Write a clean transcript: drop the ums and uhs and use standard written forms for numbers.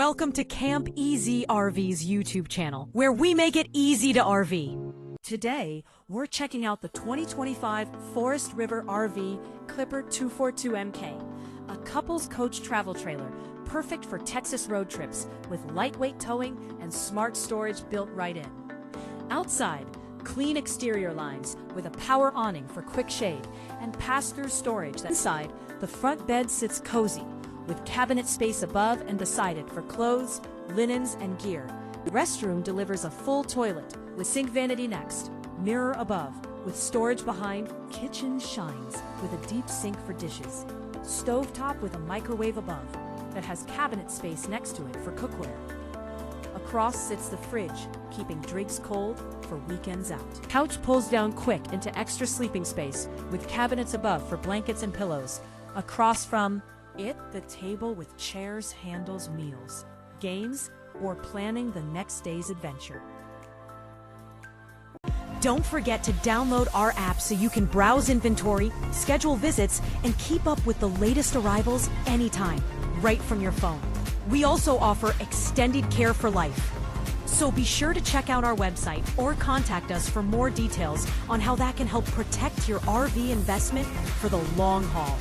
Welcome to Camp Easy RV's YouTube channel, where we make it easy to RV. Today, we're checking out the 2025 Forest River RV Clipper 242MK, a couple's coach travel trailer, perfect for Texas road trips with lightweight towing and smart storage built right in. Outside, clean exterior lines with a power awning for quick shade and pass-through storage. Inside, the front bed sits cozy, with cabinet space above and beside it for clothes, linens, and gear. The restroom delivers a full toilet with sink vanity next, mirror above, with storage behind. Kitchen shines with a deep sink for dishes, stovetop with a microwave above that has cabinet space next to it for cookware. Across sits the fridge, keeping drinks cold for weekends out. Couch pulls down quick into extra sleeping space with cabinets above for blankets and pillows. Across from it, the table with chairs handles meals, games, or planning the next day's adventure. Don't forget to download our app so you can browse inventory, schedule visits, and keep up with the latest arrivals anytime, right from your phone. We also offer extended care for life. So be sure to check out our website or contact us for more details on how that can help protect your RV investment for the long haul.